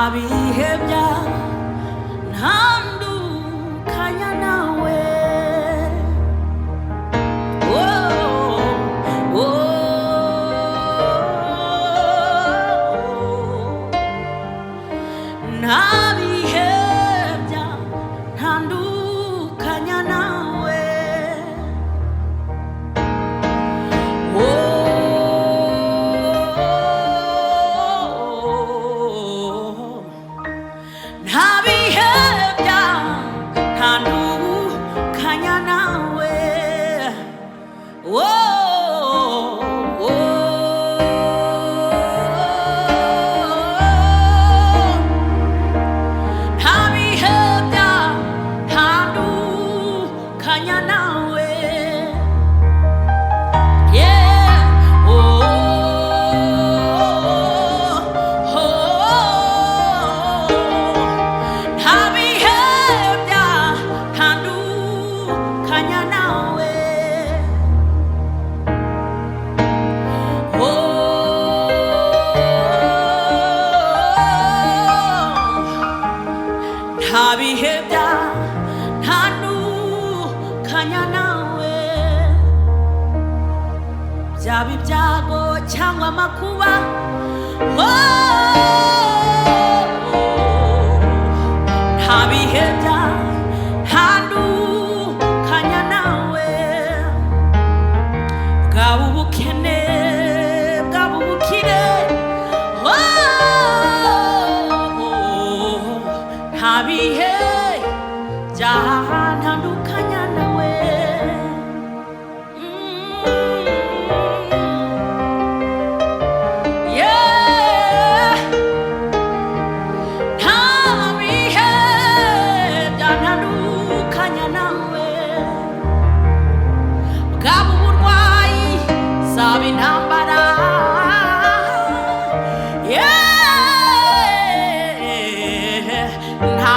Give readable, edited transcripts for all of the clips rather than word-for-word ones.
ntabihebya ntandukanya nawe ntabihebya ntandukanya nawe ntabihebya ntandukanya nawe ntabihebya ntandukanya nawe ntabihebya ntandukanya nawe byaba ibyago cyangwa amakuba ntabihebya ntandukanya nawe bwaba ubukene bwaba ubukire ntabihebya ntandukanya nawe ntabihebya ntandukanya nawe bwaba uburwayi zaba intambara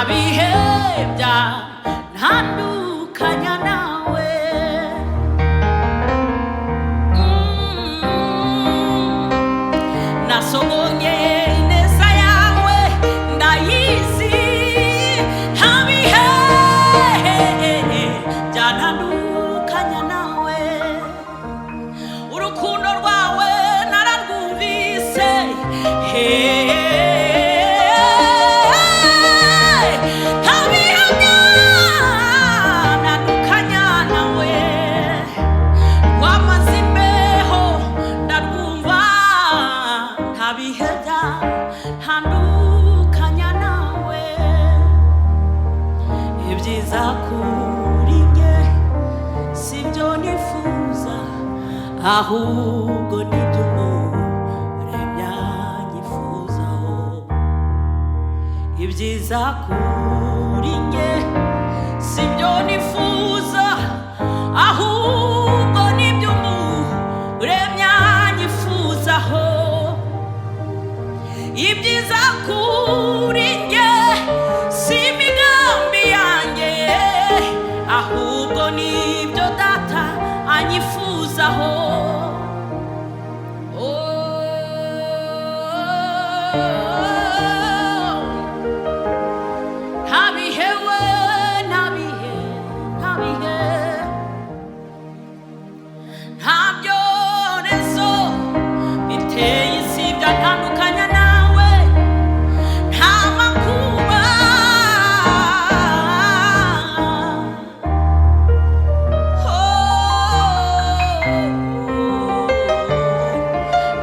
ntabihebya ntandukanya nawe nasogongeye ineza yawe ndayizi ntabihebya ntandukanya nawe urukundo rwawe nararwumvise ntabihebya ntandukanya nawe ibyiza kuri njye sibyo nifuza ahubwo nibyo umuremyi anyifuzaho ibyiza kuri njye sibyo nifuza ahubwo nibyo umuremyi anyifuzaho ibyiza kuri njye si imigambi yanjye ahubwo nibyo data anyifuzaho ntabihewe ntabihe nta byorezo biteye isi byatandukanya nawe nta makuba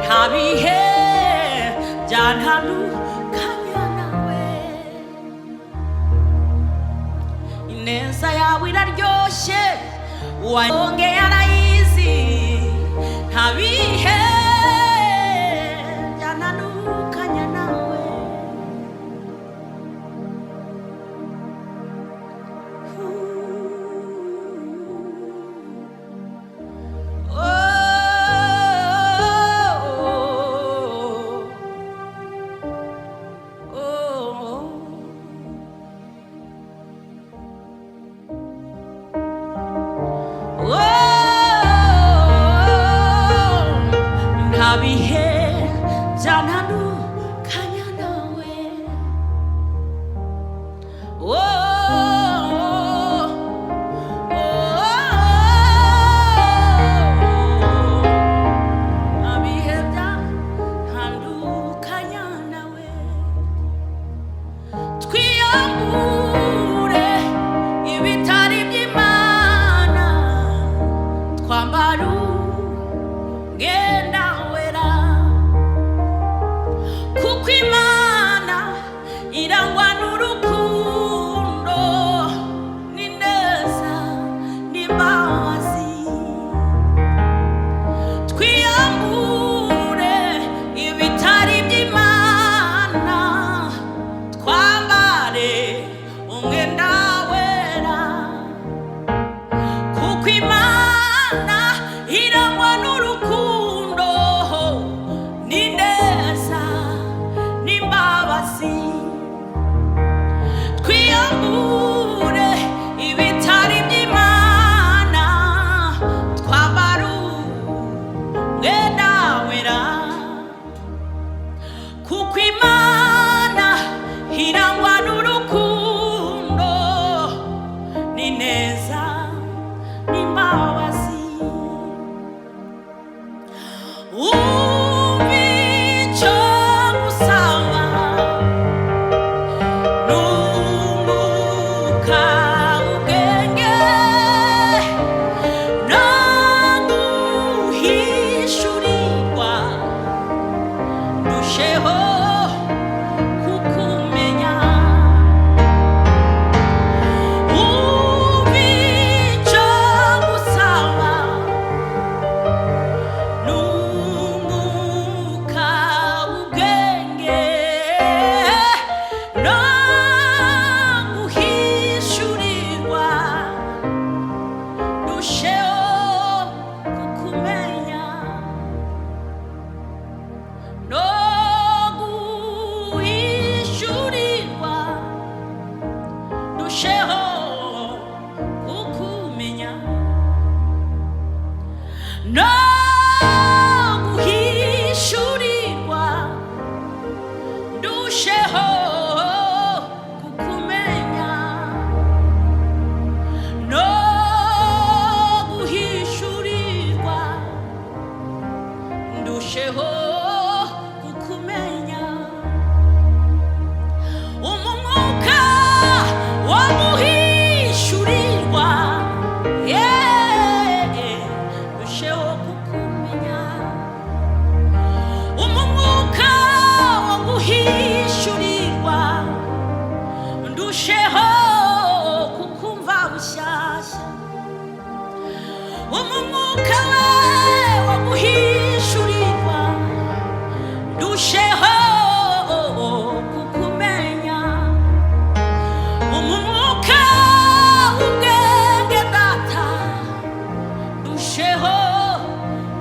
ntabihe byantandukanya nawe ineza yawe iraryoshye wongeye arayizi ntabihe byantandukanya nawe twiyambure ibitari by'Imana, twambare umwenda wera, kuko Imana irangwa n'urukundo n'ineza n'imbabazi. Twiyambure ibitari by'Imana, twambare umwenda wera, kuko Imana irangwa n'urukundo n'ineza n'imbabazi. Umva icyo ngusaba, nunguka ubwenge, no guhishurirwa, ndusheho kukumenya. Umva icyo ngusaba, nunguka ubwenge, no guhishurirwa, ndusheho kukumenya. No guhishurirwa, ndusheho kukumenya. No guhishurirwa, ndusheho kukumenya. No guhishurirwa, ndusheho kukumenya. Umwuka wo guhishurirwa, ndusheho kukumenya. Umwuka wo guhishurirwa, ndusheho kukumva bushyashya. Umwuka wo guhishurirwa, ndusheho kukumenya. Umwuka w'ubwenge data, ndusheho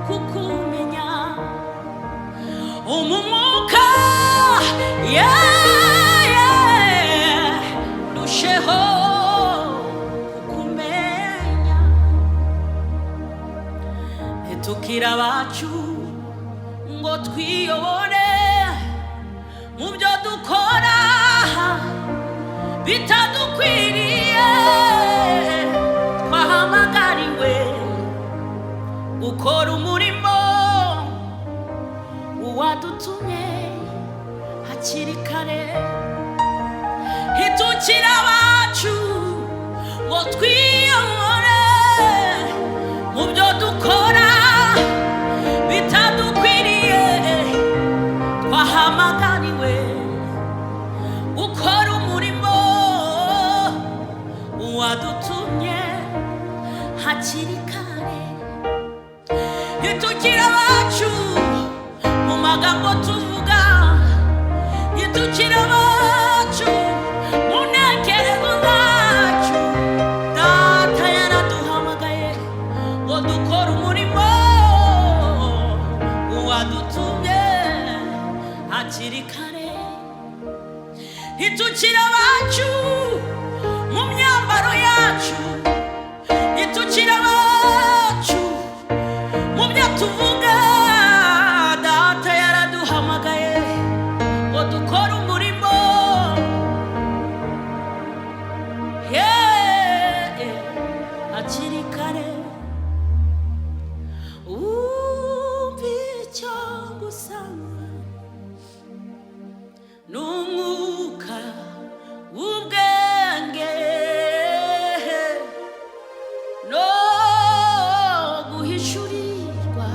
kukumenya. Umwuka ndusheho kukumenya. Ntitukire abacu ngo twiyobore mu byo dukora bitadukwiriye. Twahamagariwe gukora umurimo uwadutumye hakiri kare. Ntitukire abacu ngo twiyobore mu byo dukora bitadukwiriye. Twahamagariwe gukora umurimo uwadutumye hakiri kare. Ntitukire abacu mu magambo tuvuga, ntitukire abacu mu ntekerezo zacu. Data yaraduhamagaye ngo dukore umurimo uwadutumye hakiri kare. Ntitukire abacu mu myambaro yacu, ntitukire abacu mu byo tuvuga. Data yaraduhamagaye ngo dukore umurimo hakiri kare. Umva icyo ngusaba, n'umwuka w'ubwenge, no guhishurirwa,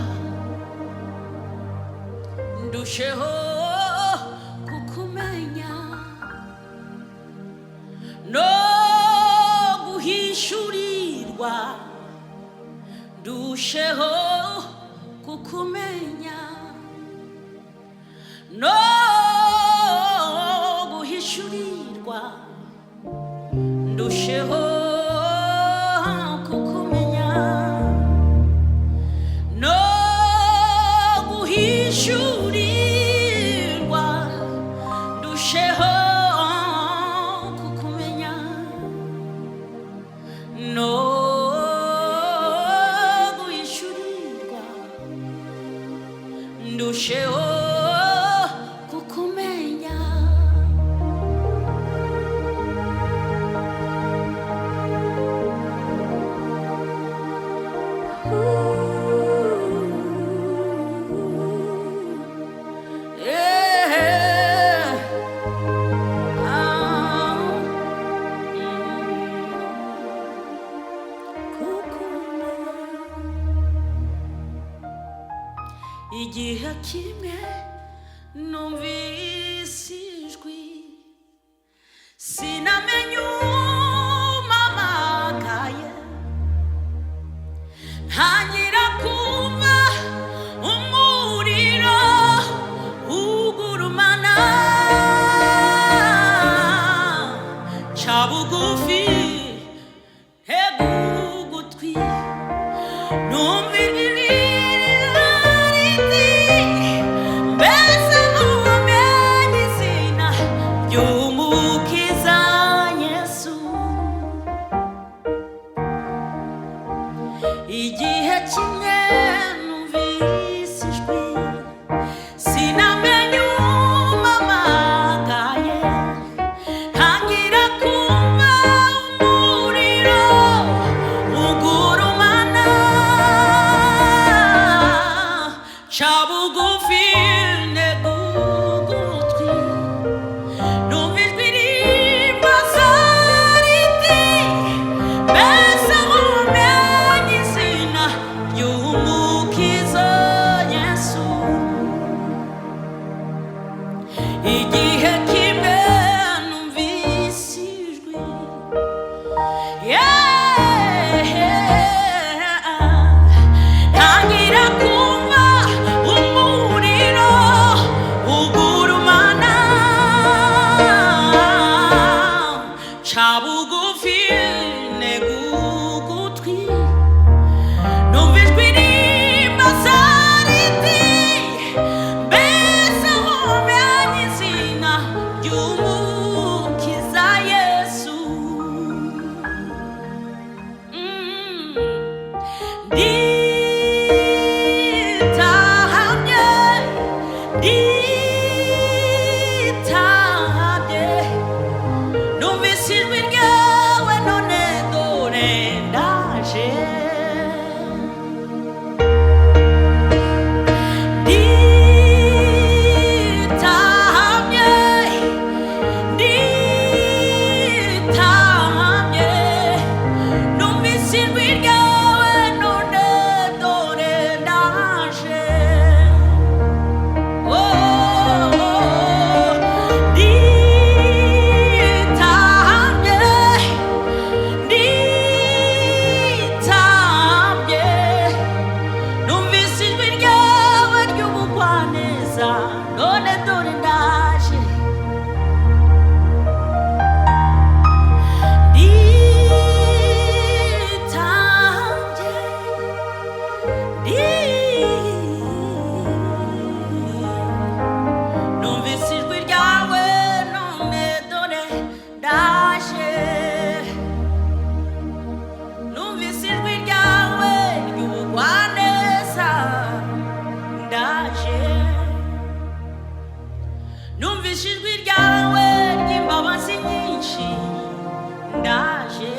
ndusheho kukumenya. No guhishurirwa, ndusheho kukumenya. guhishurirwa ndusheho kukumenya no guhishurirwa ndusheho kukumenya igihe kimwe numvise ijwi sinamenye umamagaye ntangira kumva umuriro ugurumana ca bugufi hega ugutwi numva igihe kimwe numvise ijwi sinamenye umamagaye ntangira kumva umuriro ugurumana ca bugufi ntega ugutwi numva ijwi rimbaza riti mbese umenye izina ry'umukiza Yesu igihe kimwe numvise ijwi ntangira kumva umuriro ugurumana ca bugufi ntega ugutwi numva ijwi rimbaza riti mbese umenye izina ry'umukiza Yesu nditahamye numvise ijwi ryawe none dore ndaje numvise ijwi ryawe none dore ndaje numvise ijwi ryawe ry'ubugwaneza none dore ndaje numvise ijwi ryawe none dore ndaje numvise ijwi ryawe ry'ubugwaneza ndaje numvise ijwi ryawe ry'imbabazi nyinshi ndaje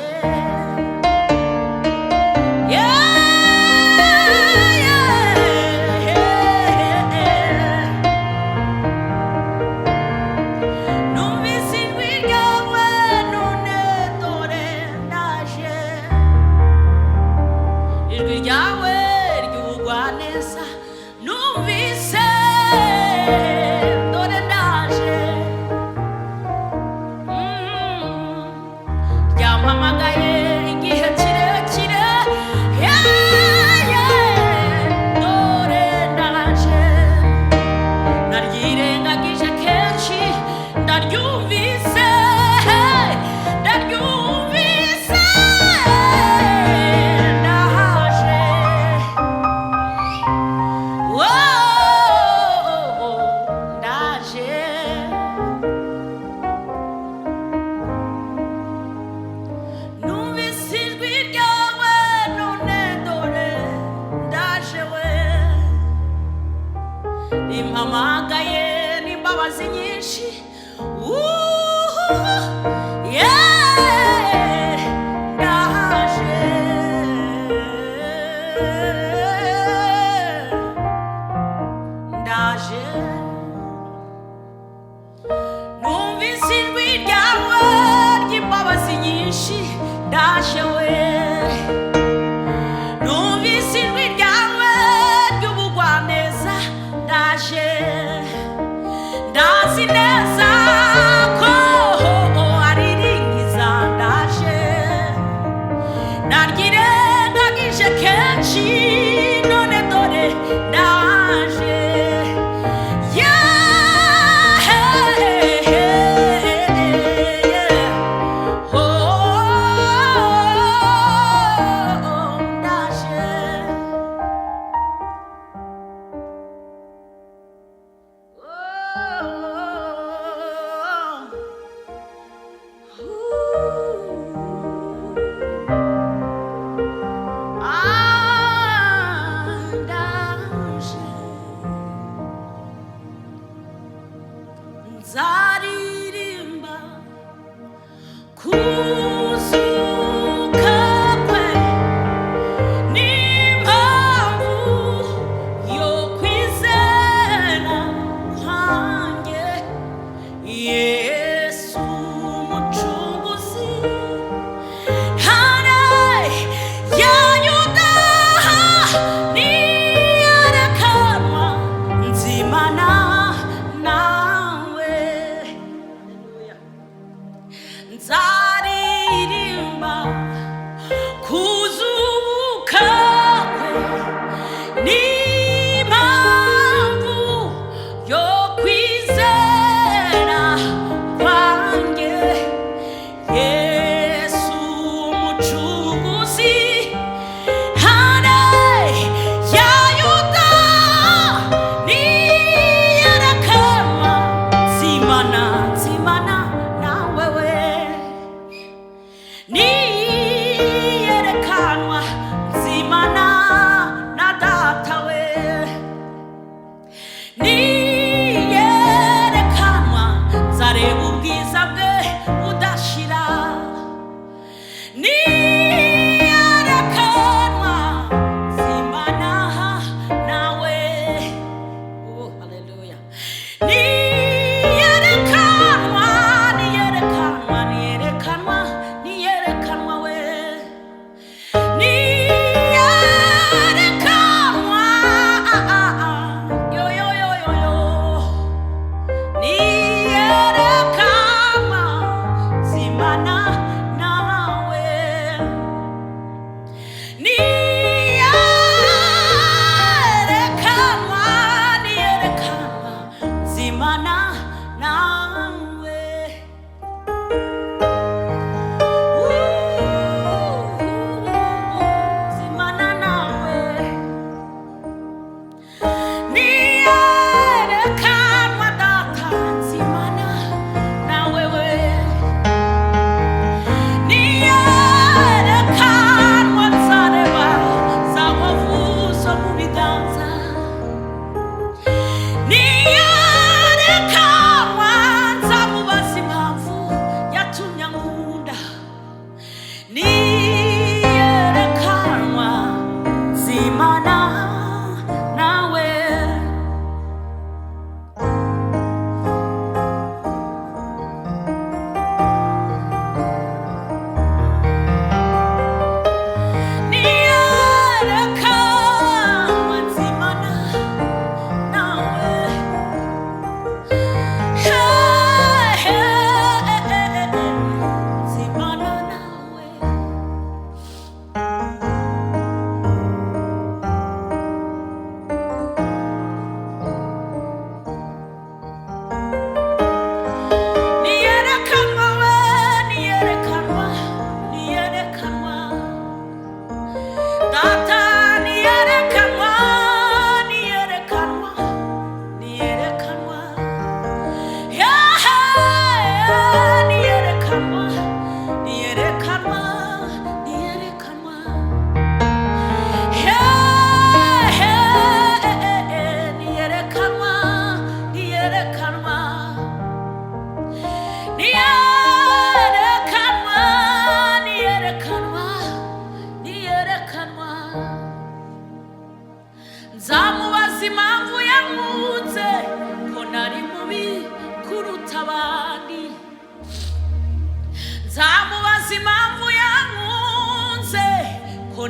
numvise ijwi ryawe none dore ndaje ijwi ryawe ry'ubugwaneza numvise dore ndaje rimpamagaye n'imbabazi nyinshi. Yeah, ndaje, ndaje. Numvise ijwi ryawe ry'imbabazi nyinshi, ndaje we. Numvise ijwi ryawe ry'ubugwaneza, ndaje. Ndazi neza ko ari rinkiza, ndaje. Naryirengagije kenshi, none dore ndaje. Nzaririmba kuzuka kwe, n'impamvu yo kwizera kwanjye. Yesu umucunguzi, ntare ya Yuda niyerekanwa, nzimana nawe.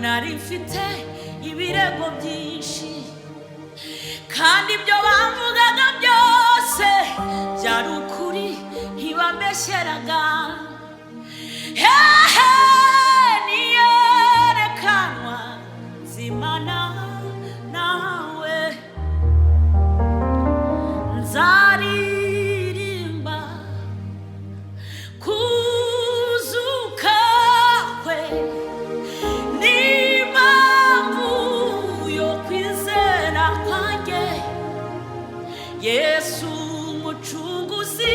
nari mfite ibirego byinshi, kandi ibyo bavugaga byose byari ukuri, ntibambeshyeraga. Hehe, niyerekanwa nzimana nawe, nzaririmba kuzuka kwe, n'impamvu yo kwizera kwanjye. Yesu umucunguzi